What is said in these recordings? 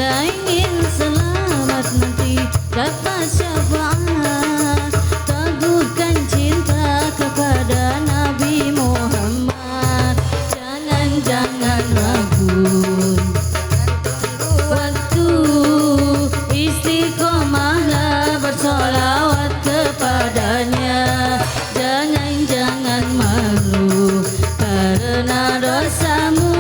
bila ingin selamat nanti dapat syafaat, teguhkan cinta kepada Nabi Muhammad. Jangan ragu waktu, istiqomahlah bersolawat kepadanya. Jangan malu karena dosamu,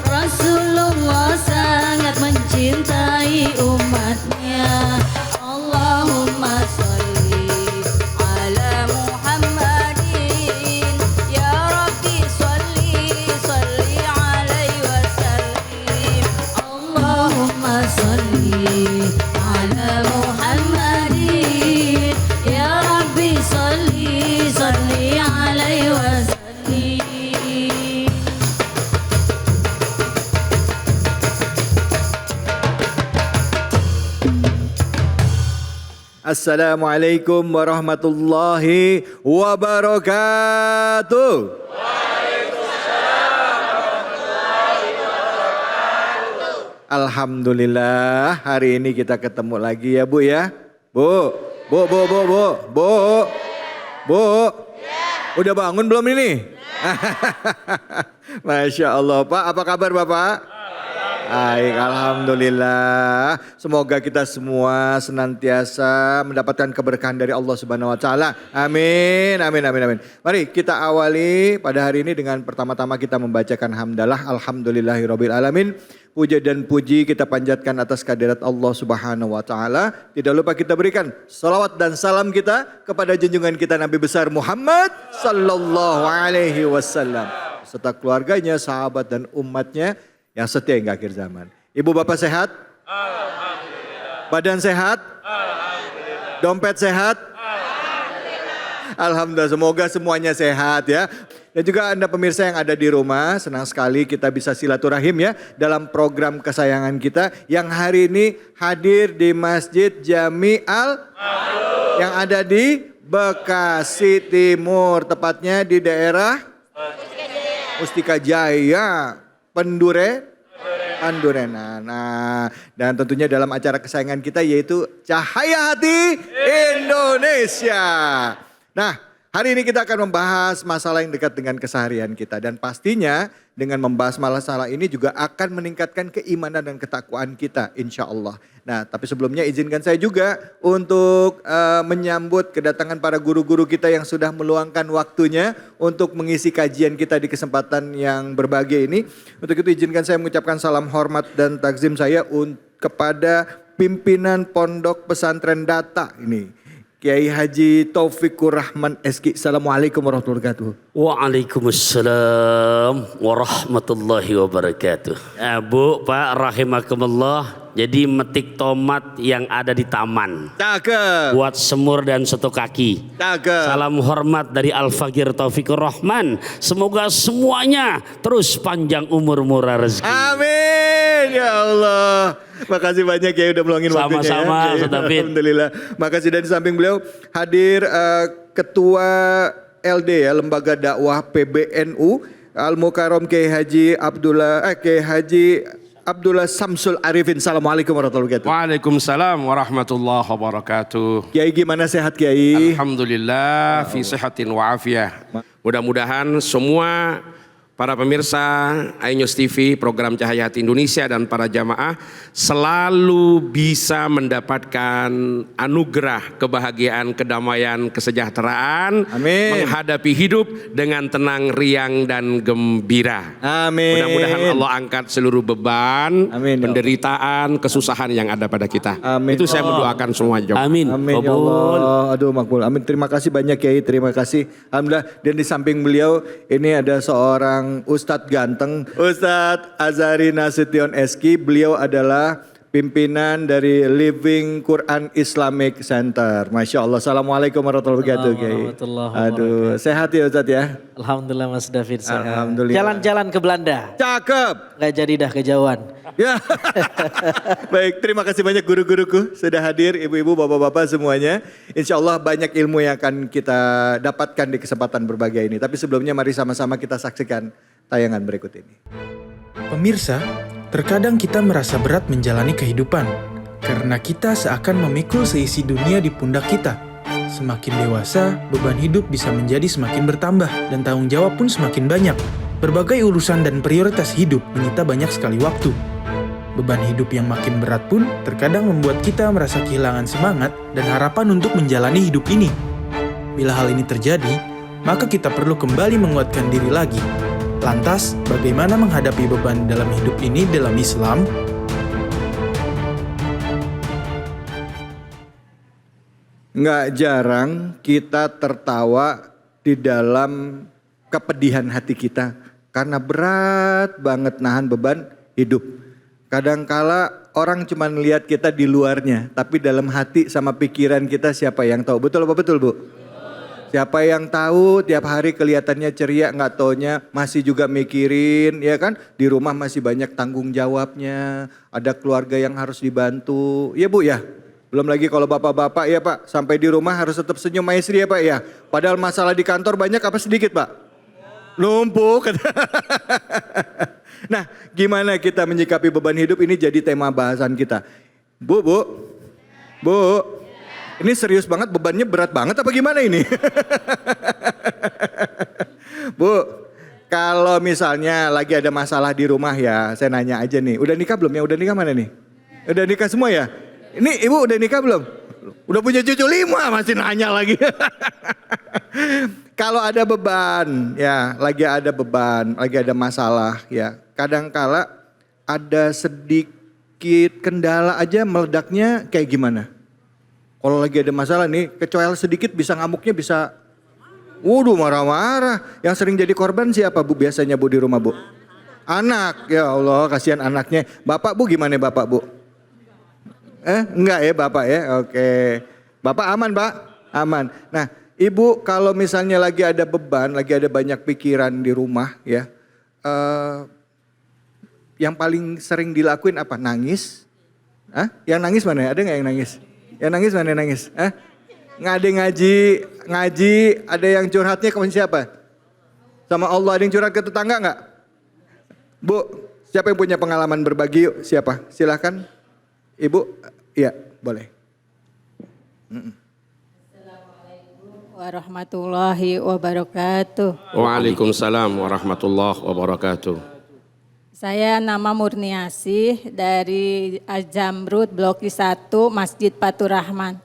Rasulullah sangat mencintai umatnya. Allahumma sholli ala Muhammadin, ya Rabbi sholli alaihi wasallim. Allahumma sholli ala Muhammadin, ya Rabbi sholli alaihi wasallim. Assalamualaikum warahmatullahi wabarakatuh. Alhamdulillah hari ini kita ketemu lagi ya Bu ya. Bu. Udah bangun belum ini? Masya Allah Pak, apa kabar Bapak? Baik, alhamdulillah. Semoga kita semua senantiasa mendapatkan keberkahan dari Allah Subhanahu wa taala. Amin. Mari kita awali pada hari ini dengan pertama-tama kita membacakan hamdalah alhamdulillahirabbil alamin. Puja dan puji kita panjatkan atas kehadirat Allah Subhanahu wa taala. Tidak lupa kita berikan salawat dan salam kita kepada junjungan kita Nabi besar Muhammad sallallahu alaihi wasallam serta keluarganya, sahabat dan umatnya yang setia hingga akhir zaman. Ibu bapak sehat? Alhamdulillah. Badan sehat? Alhamdulillah. Dompet sehat? Alhamdulillah. Alhamdulillah, semoga semuanya sehat ya. Dan juga Anda pemirsa yang ada di rumah, senang sekali kita bisa silaturahim ya dalam program kesayangan kita yang hari ini hadir di Masjid Jami Al-Ma'ruf yang ada di Bekasi Timur, tepatnya di daerah Mustika Jaya. Pendurenan. Nah, dan tentunya dalam acara kesayangan kita yaitu Cahaya Hati Indonesia. Nah, hari ini kita akan membahas masalah yang dekat dengan keseharian kita. Dan pastinya dengan membahas masalah ini juga akan meningkatkan keimanan dan ketakwaan kita insya Allah. Nah, tapi sebelumnya izinkan saya juga untuk menyambut kedatangan para guru-guru kita yang sudah meluangkan waktunya untuk mengisi kajian kita di kesempatan yang berbahagia ini. Untuk itu izinkan saya mengucapkan salam hormat dan takzim saya kepada pimpinan Pondok Pesantren Data ini. Kiai Haji Taufikur Rahman SK. Assalamualaikum warahmatullahi wabarakatuh. Waalaikumsalam warahmatullahi wabarakatuh. Bu, Pak, rahimakumullah. Jadi metik tomat yang ada di taman. Cakep. Buat semur dan soto kaki. Cakep. Salam hormat dari Al-Fakir Taufikur Rahman. Semoga semuanya terus panjang umur murah rezeki. Amin ya Allah. Makasih banyak ya udah meluangin waktunya. Sama-sama, ya. Alhamdulillah. Makasih, dan di samping beliau hadir Ketua LD ya, Lembaga Dakwah PBNU Al-Mukarram Kiai Haji Abdullah Samsul Arifin. Assalamualaikum warahmatullahi wabarakatuh. Waalaikumsalam warahmatullahi wabarakatuh. Kiai gimana, sehat Kiai? Alhamdulillah fi sihatin wa afiyah. Mudah-mudahan semua para pemirsa iNews TV, program Cahaya Hati Indonesia dan para jamaah selalu bisa mendapatkan anugerah kebahagiaan, kedamaian, kesejahteraan. Amin. Menghadapi hidup dengan tenang, riang dan gembira. Amin. Mudah-mudahan Allah angkat seluruh beban, Amin, ya penderitaan, kesusahan yang ada pada kita. Amin. Itu saya mendoakan semua jemaah. Amin. Amin ya Allah. Aduh makbul. Amin. Terima kasih banyak Kiai. Terima kasih. Alhamdulillah. Dan di samping beliau ini ada seorang Ustadz ganteng, Ustadz Azhari Nasution SK. Beliau adalah pimpinan dari Living Quran Islamic Center. Masya Allah. Assalamualaikum warahmatullahi wabarakatuh Kiai. Aduh, sehat ya Ustadz ya? Alhamdulillah Mas David sehat. Alhamdulillah. Jalan-jalan ke Belanda. Cakep. Gak jadi dah kejauhan. Ya. Baik, terima kasih banyak guru-guruku sudah hadir, ibu-ibu, bapak-bapak semuanya. Insya Allah banyak ilmu yang akan kita dapatkan di kesempatan berbahagia ini. Tapi sebelumnya mari sama-sama kita saksikan tayangan berikut ini. Pemirsa, Terkadang kita merasa berat menjalani kehidupan, karena kita seakan memikul seisi dunia di pundak kita. Semakin dewasa, beban hidup bisa menjadi semakin bertambah, dan tanggung jawab pun semakin banyak. Berbagai urusan dan prioritas hidup menyita banyak sekali waktu. Beban hidup yang makin berat pun terkadang membuat kita merasa kehilangan semangat dan harapan untuk menjalani hidup ini. Bila hal ini terjadi, maka kita perlu kembali menguatkan diri lagi. Lantas, bagaimana menghadapi beban dalam hidup ini dalam Islam? Nggak jarang kita tertawa di dalam kepedihan hati kita karena berat banget nahan beban hidup. Kadangkala orang cuma lihat kita di luarnya, tapi dalam hati sama pikiran kita siapa yang tahu? Betul apa betul, Bu? Siapa yang tahu tiap hari kelihatannya ceria, nggak taunya masih juga mikirin, ya kan? Di rumah masih banyak tanggung jawabnya, ada keluarga yang harus dibantu. Ya Bu ya? Belum lagi kalau bapak-bapak ya Pak, sampai di rumah harus tetap senyum sama istri ya Pak ya? Padahal masalah di kantor banyak apa sedikit Pak? Numpuk. Nah, gimana kita menyikapi beban hidup ini jadi tema bahasan kita. Bu. Ini serius banget, bebannya berat banget apa gimana ini? Bu, kalau misalnya lagi ada masalah di rumah ya, saya nanya aja nih, udah nikah belum ya? Udah nikah mana nih? Udah nikah semua ya? Ini ibu udah nikah belum? Udah punya cucu 5 masih nanya lagi. Kalau ada beban, ya lagi ada beban, lagi ada masalah ya. Kadangkala ada sedikit kendala aja meledaknya kayak gimana? Kalau lagi ada masalah nih, kecoel sedikit bisa ngamuknya bisa, waduh marah-marah. Yang sering jadi korban siapa Bu biasanya Bu di rumah Bu? Anak, ya Allah kasihan anaknya. Bapak Bu gimana Bapak Bu? Enggak ya Bapak ya, oke. Bapak aman Pak? Aman. Nah Ibu kalau misalnya lagi ada beban, lagi ada banyak pikiran di rumah ya. Yang paling sering dilakuin apa? Nangis? Yang nangis mana ya? Ada gak yang nangis? Yang nangis mana yang nangis? Ngaji, ada yang curhatnya ke siapa? Sama Allah, ada yang curhat ke tetangga enggak? Bu, siapa yang punya pengalaman berbagi yuk? Siapa? Silahkan. Ibu, iya boleh. Assalamualaikum warahmatullahi wabarakatuh. Waalaikumsalam warahmatullahi wabarakatuh. Saya nama Murniasih dari Al-Jamrud Blok 1 Masjid Fatur Rahman.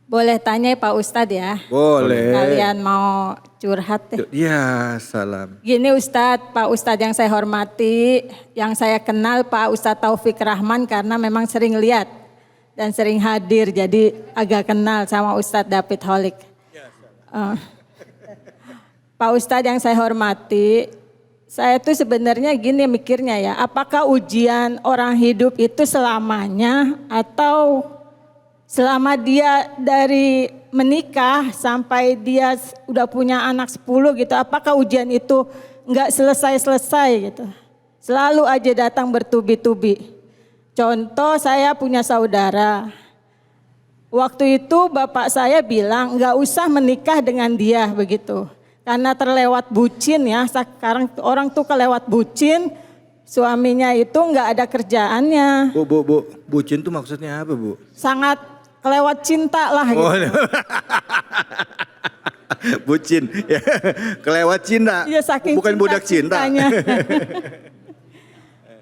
Boleh tanya Pak Ustadz ya? Boleh. Kalian mau curhat deh. Ya salam. Gini Ustadz, Pak Ustadz yang saya hormati, yang saya kenal Pak Ustadz Taufik Rahman karena memang sering lihat dan sering hadir, jadi agak kenal sama Ustadz David Holik. Pak Ustadz yang saya hormati, saya tuh sebenarnya gini mikirnya ya, apakah ujian orang hidup itu selamanya atau selama dia dari menikah sampai dia udah punya anak 10 gitu, apakah ujian itu enggak selesai-selesai gitu. Selalu aja datang bertubi-tubi. Contoh saya punya saudara. Waktu itu bapak saya bilang enggak usah menikah dengan dia begitu. Karena terlewat bucin ya, sekarang orang tuh kelewat bucin, suaminya itu nggak ada kerjaannya. Bu, bucin tuh maksudnya apa Bu? Sangat kelewat cinta lah gitu. Oh, bucin, ya kelewat cinta, Ya, saking bukan budak cinta.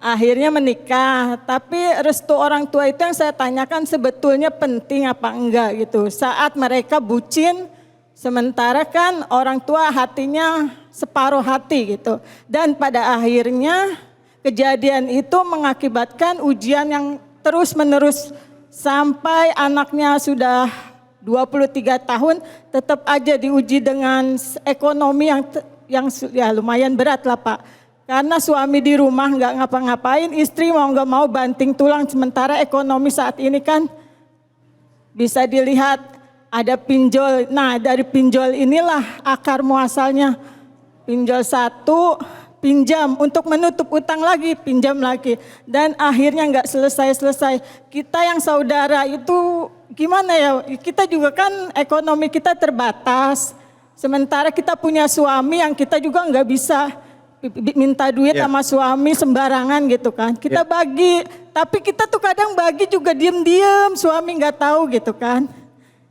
Akhirnya menikah, tapi restu orang tua itu yang saya tanyakan sebetulnya penting apa enggak gitu. Saat mereka bucin, sementara kan orang tua hatinya separuh hati gitu. Dan pada akhirnya kejadian itu mengakibatkan ujian yang terus menerus sampai anaknya sudah 23 tahun tetap aja diuji dengan ekonomi yang ya lumayan berat lah Pak. Karena suami di rumah nggak ngapa-ngapain, istri mau nggak mau banting tulang, sementara ekonomi saat ini kan bisa dilihat ada pinjol. Nah dari pinjol inilah akar muasalnya. Pinjol satu, pinjam untuk menutup utang lagi, pinjam lagi. Dan akhirnya nggak selesai-selesai. Kita yang saudara itu gimana ya, kita juga kan ekonomi kita terbatas. Sementara kita punya suami yang kita juga nggak bisa minta duit Ya. sama suami sembarangan gitu kan. Kita bagi, tapi kita tuh kadang bagi juga diem-diem, suami nggak tahu gitu kan.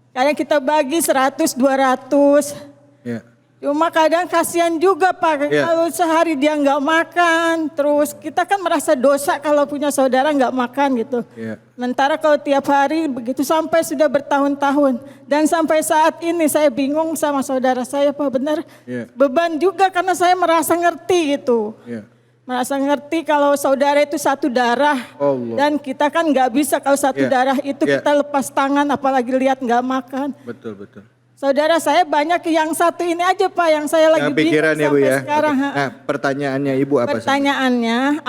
Kadang kita bagi 100, 200. Ya. Cuma kadang kasihan juga Pak, Ya. kalau sehari dia nggak makan, terus kita kan merasa dosa kalau punya saudara nggak makan gitu. Ya. Sementara kalau tiap hari begitu sampai sudah bertahun-tahun. Dan sampai saat ini saya bingung sama saudara saya Pak, benar Ya. beban juga karena saya merasa ngerti gitu. Ya. Merasa ngerti kalau saudara itu satu darah. Allah. Dan kita kan nggak bisa kalau satu Ya. darah itu Ya. kita lepas tangan apalagi lihat nggak makan. Betul, betul. Saudara saya banyak yang satu ini aja Pak yang saya lagi Yang bingung pikiran ya Bu sampai ya. sekarang. Oke. Ha. Nah, pertanyaannya Ibu apa? Pertanyaannya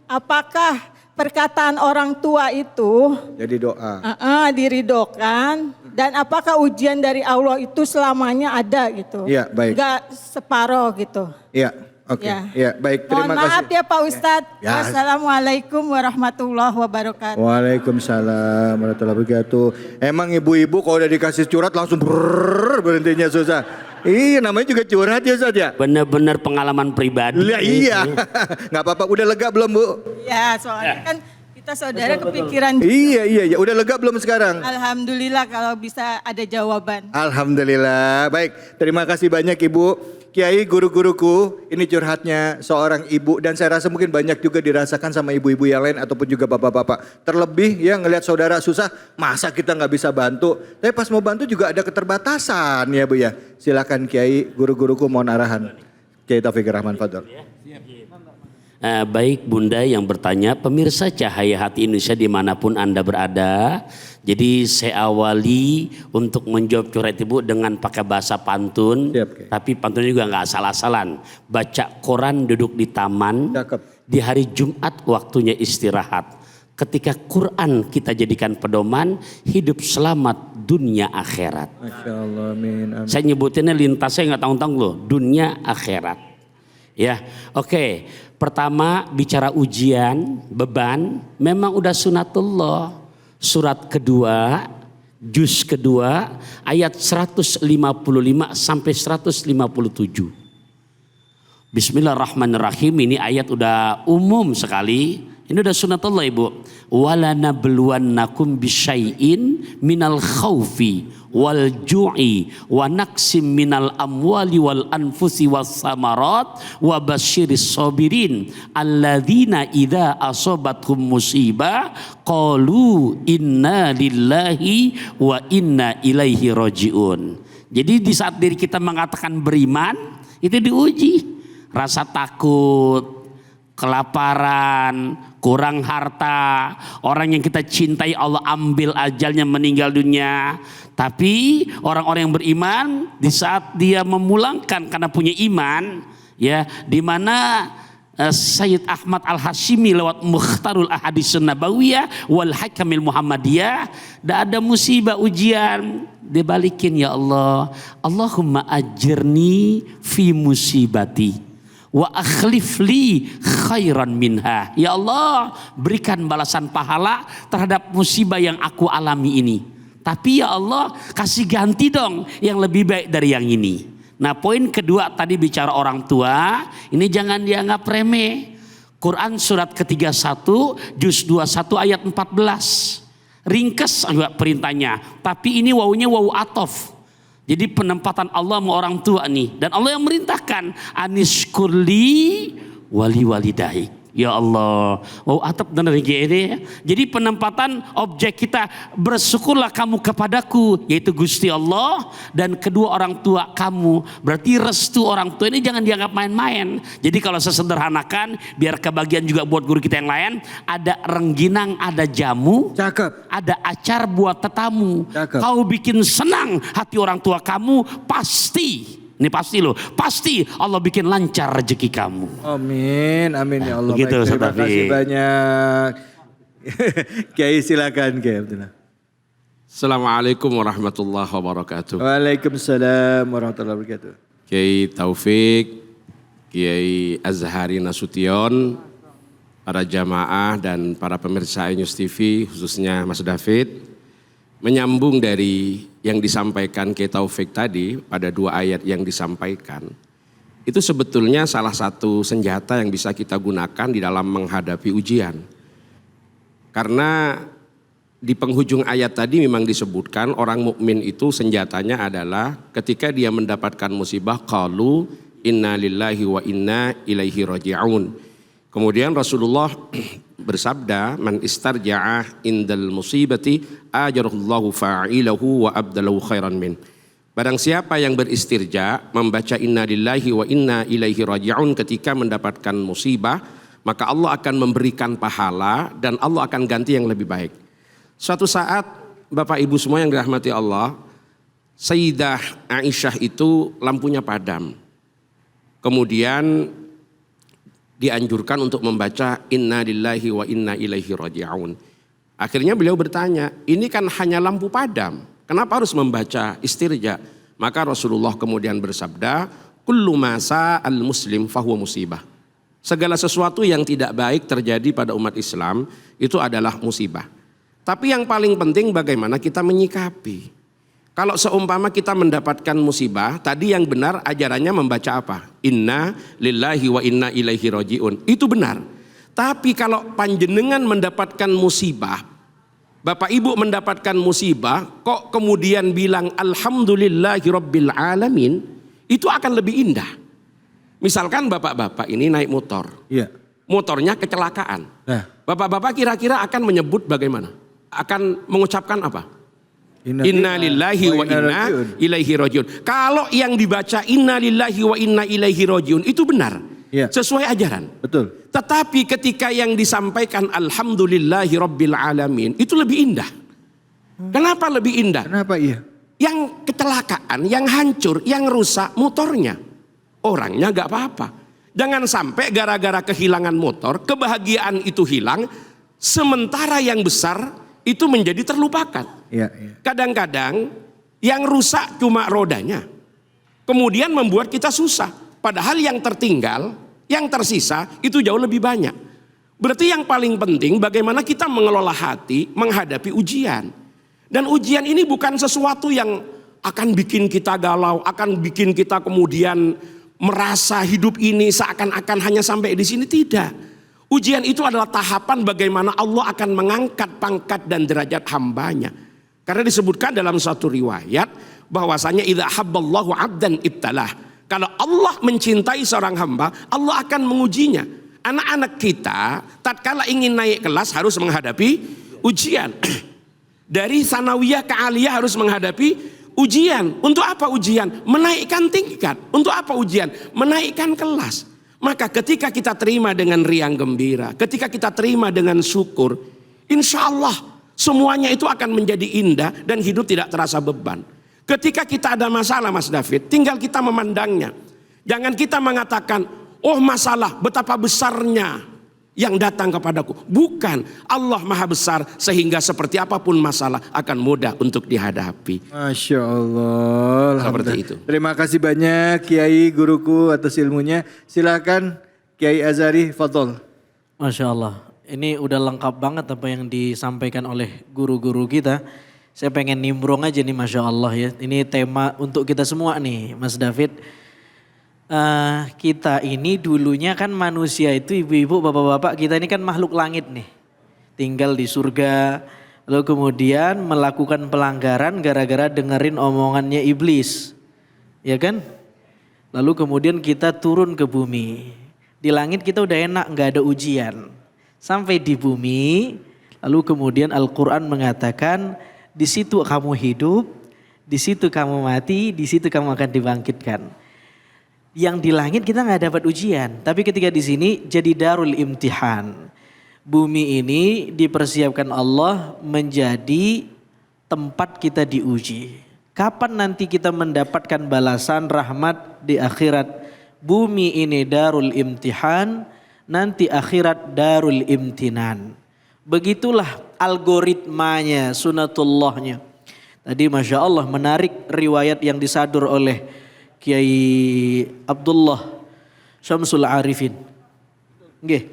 apakah perkataan orang tua itu Jadi doa. diridokan dan apakah ujian dari Allah itu selamanya ada gitu? Iya, baik. Enggak separoh gitu. Iya, oke. Ya. Iya, baik. Mohon Terima maaf kasih. ya Pak Ustadz. Ya. Wassalamualaikum warahmatullahi wabarakatuh. Waalaikumsalam warahmatullahi wabarakatuh. Emang ibu-ibu kalau udah dikasih curhat langsung berhentinya susah. Iya, namanya juga curhat ya Ustaz ya. Benar-benar pengalaman pribadi. Iya, iya. Nggak apa-apa. Udah lega belum Bu? Ya soalnya kan kita saudara kepikiran. Iya, iya, iya. Udah lega belum sekarang? Alhamdulillah kalau bisa ada jawaban. Alhamdulillah. Baik, terima kasih banyak Ibu. Kiai, guru-guruku, ini curhatnya seorang ibu dan saya rasa mungkin banyak juga dirasakan sama ibu-ibu yang lain ataupun juga bapak-bapak. Terlebih ya ngelihat saudara susah, masa kita nggak bisa bantu. Tapi pas mau bantu juga ada keterbatasan ya Bu ya. Silakan Kiai, guru-guruku mohon arahan. Kiai Taufik Rahman Fadl. Baik Bunda yang bertanya, pemirsa Cahaya Hati Indonesia dimanapun Anda berada. Jadi saya awali untuk menjawab curhat Ibu dengan pakai bahasa pantun. Siap, Kiai. Tapi pantunnya juga nggak asal-asalan. Baca Quran duduk di taman. Cakep. Di hari Jumat waktunya istirahat. Ketika Quran kita jadikan pedoman, hidup selamat dunia akhirat. Masya Allah, amin, amin. Saya nyebutinnya lintasnya nggak tanggung-tanggung loh, dunia akhirat. Ya, oke. Pertama bicara ujian, beban, memang udah sunatullah. Surat kedua, juz kedua, ayat 155 sampai 157. Bismillahirrahmanirrahim, ini ayat udah umum sekali. Ini udah sunatullah Ibu. Wala nabluwannakum bisyai'in minal khaufi wal ju'i wa naqsim minal amwali wal anfusi was samarat wa basyiris sabirin alladzina idza asabathum musibah qalu inna lillahi wa inna ilaihi rajiun. Jadi di saat diri kita mengatakan beriman, itu diuji. Rasa takut, kelaparan, kurang harta, orang yang kita cintai Allah ambil ajalnya meninggal dunia. Tapi orang-orang yang beriman di saat dia memulangkan karena punya iman, ya, di mana Sayyid Ahmad Al-Hashimi lewat Mukhtarul Ahadits Nabawiyah wal Hakamil Muhammadiyah, tidak ada musibah ujian, dibalikin ya Allah, Allahumma ajirni fi musibati wa akhlif li khairan minha. Ya Allah, berikan balasan pahala terhadap musibah yang aku alami ini. Tapi ya Allah, kasih ganti dong yang lebih baik dari yang ini. Nah, poin kedua tadi bicara orang tua, ini jangan dianggap remeh. Quran surat ke-31 juz 21 ayat 14. Ringkas juga perintahnya, tapi ini wawunya wawu atof. Jadi penempatan Allah sama orang tua nih. Dan Allah yang merintahkan. Anishkurli wali walidaik. Ya Allah. Wow, atap dan ini. Jadi penempatan objek kita. Bersyukurlah kamu kepadaku. Yaitu Gusti Allah. Dan kedua orang tua kamu. Berarti restu orang tua ini jangan dianggap main-main. Jadi kalau saya sederhanakan. Biar kebagian juga buat guru kita yang lain. Ada rengginang, ada jamu. Cakep. Ada acar buat tetamu. Cakep. Kau bikin senang hati orang tua kamu, pasti, ini pasti loh, pasti Allah bikin lancar rezeki kamu. Amin, amin ya Allah. Begitu, Baik, terima Ustaz Taufik. kasih banyak. Kiai silakan Kiai Abdullah. Assalamualaikum warahmatullahi wabarakatuh. Waalaikumsalam warahmatullahi wabarakatuh. Kiai Taufik, Kiai Azhari Nasution, para jamaah dan para pemirsa iNews TV, khususnya Mas David, menyambung dari yang disampaikan Kiai Taufik tadi pada 2 ayat yang disampaikan, itu sebetulnya salah satu senjata yang bisa kita gunakan di dalam menghadapi ujian. Karena di penghujung ayat tadi memang disebutkan orang mukmin itu senjatanya adalah ketika dia mendapatkan musibah, qalu inna lillahi wa inna ilaihi raji'un. Kemudian Rasulullah bersabda, man istarja'a indal musibati ajarallahu fa'ilahu wa abdalahu khairan min. Barang siapa yang beristirja, membaca inna lillahi wa inna ilaihi raji'un ketika mendapatkan musibah, maka Allah akan memberikan pahala dan Allah akan ganti yang lebih baik. Suatu saat Bapak Ibu semua yang dirahmati Allah, Sayyidah Aisyah itu lampunya padam. Kemudian dianjurkan untuk membaca inna lillahi wa inna ilaihi raji'un. Akhirnya beliau bertanya, ini kan hanya lampu padam, kenapa harus membaca istirja? Maka Rasulullah kemudian bersabda, kullu ma sa'al muslim fahuwa musibah. Segala sesuatu yang tidak baik terjadi pada umat Islam itu adalah musibah. Tapi yang paling penting bagaimana kita menyikapi. Kalau seumpama kita mendapatkan musibah, tadi yang benar ajarannya membaca apa? Inna lillahi wa inna ilaihi raji'un. Itu benar. Tapi kalau panjenengan mendapatkan musibah, Bapak Ibu mendapatkan musibah, kok kemudian bilang alhamdulillahi rabbil alamin, itu akan lebih indah. Misalkan bapak-bapak ini naik motor. Iya. Motornya kecelakaan. Nah. Bapak-bapak kira-kira akan menyebut bagaimana? Akan mengucapkan apa? Inna lillahi wa inna ilaihi rajiun. Kalau yang dibaca inna lillahi wa inna ilaihi rajiun itu benar. Ya. Sesuai ajaran. Betul. Tetapi ketika yang disampaikan alhamdulillahi rabbil alamin itu lebih indah. Kenapa lebih indah? Kenapa iya? Yang kecelakaan, yang hancur, yang rusak motornya. Orangnya gak apa-apa. Jangan sampai gara-gara kehilangan motor, kebahagiaan itu hilang, sementara yang besar itu menjadi terlupakan. Iya, iya. Kadang-kadang yang rusak cuma rodanya, kemudian membuat kita susah. Padahal yang tertinggal, yang tersisa itu jauh lebih banyak. Berarti yang paling penting bagaimana kita mengelola hati menghadapi ujian. Dan ujian ini bukan sesuatu yang akan bikin kita galau, akan bikin kita kemudian merasa hidup ini seakan-akan hanya sampai di sini. Tidak. Ujian itu adalah tahapan bagaimana Allah akan mengangkat pangkat dan derajat hambanya. Karena disebutkan dalam satu riwayat bahwasanya idza habballahu 'abdan ibtalah. Kalau Allah mencintai seorang hamba, Allah akan mengujinya. Anak-anak kita tatkala ingin naik kelas harus menghadapi ujian. Dari sanawiyah ke aliyah harus menghadapi ujian. Untuk apa ujian? Menaikkan tingkat. Untuk apa ujian? Menaikkan kelas. Maka ketika kita terima dengan riang gembira, ketika kita terima dengan syukur, insya Allah semuanya itu akan menjadi indah dan hidup tidak terasa beban. Ketika kita ada masalah Mas David, tinggal kita memandangnya. Jangan kita mengatakan, oh masalah betapa besarnya yang datang kepadaku. Bukan, Allah maha besar sehingga seperti apapun masalah akan mudah untuk dihadapi. Masya Allah. Seperti itu. Terima kasih banyak Kiai guruku atas ilmunya. Silakan Kiai Azhari, fadhol. Masya Allah. Ini udah lengkap banget apa yang disampaikan oleh guru-guru kita. Saya pengen nimbrung aja nih Masya Allah ya. Ini tema untuk kita semua nih Mas David. Kita ini dulunya kan manusia itu ibu-ibu bapak-bapak kita ini kan makhluk langit nih. Tinggal di surga. Lalu kemudian melakukan pelanggaran gara-gara dengerin omongannya iblis. Ya kan? Lalu kemudian kita turun ke bumi. Di langit kita udah enak gak ada ujian. Sampai di bumi lalu kemudian Al-Quran mengatakan di situ kamu hidup, di situ kamu mati, di situ kamu akan dibangkitkan. Yang di langit kita nggak dapat ujian, tapi ketika di sini jadi darul imtihan. Bumi ini dipersiapkan Allah menjadi tempat kita diuji. Kapan nanti kita mendapatkan balasan rahmat di akhirat? Bumi ini darul imtihan, nanti akhirat darul imtinan. Begitulah algoritmanya, sunatullahnya. Tadi Masya Allah menarik riwayat yang disadur oleh Kiai Abdullah Syamsul Arifin. Nggih,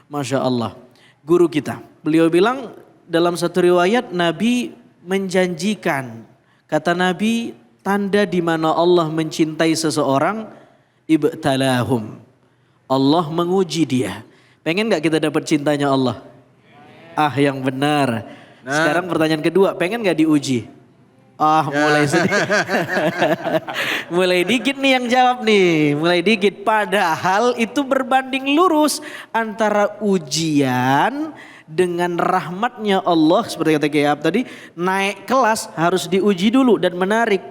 Masya Allah. Guru kita, beliau bilang dalam satu riwayat Nabi menjanjikan Kata Nabi, tanda di mana Allah mencintai seseorang, ibtalahum. Allah menguji dia. Pengen gak kita dapat cintanya Allah? Ah, yang benar. Sekarang pertanyaan kedua, pengen gak diuji? Mulai sedikit. Mulai dikit nih yang jawab nih. Mulai dikit. Padahal itu berbanding lurus antara ujian dengan rahmatnya Allah. Seperti kata Kiai tadi, naik kelas harus diuji dulu. Dan menarik,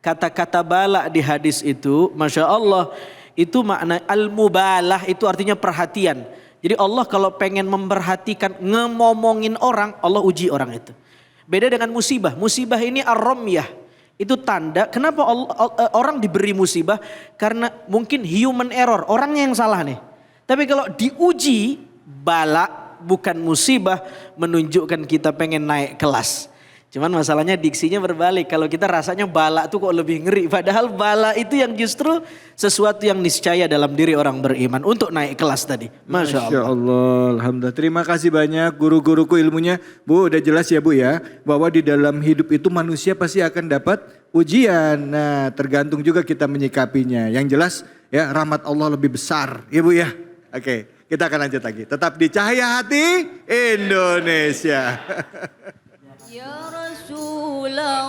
kata-kata bala di hadis itu, Masya Allah, itu makna al-mubalah, itu artinya perhatian. Jadi Allah kalau pengen memperhatikan, ngomongin orang, Allah uji orang itu. Beda dengan musibah. Musibah ini ar-ramyah. Itu tanda kenapa orang diberi musibah. Karena mungkin human error. Orangnya yang salah nih. Tapi kalau diuji bala bukan musibah. Menunjukkan kita pengen naik kelas. Cuman masalahnya diksinya berbalik. Kalau kita rasanya bala tuh kok lebih ngeri. Padahal bala itu yang justru sesuatu yang niscaya dalam diri orang beriman. Untuk naik kelas tadi. Masya Allah. Alhamdulillah. Terima kasih banyak guru-guruku ilmunya. Bu udah jelas ya Bu ya. Bahwa di dalam hidup itu manusia pasti akan dapat ujian. Nah tergantung juga kita menyikapinya. Yang jelas ya rahmat Allah lebih besar. Ya Bu ya. Oke kita akan lanjut lagi. Tetap di Cahaya Hati Indonesia. Ya Rasulullah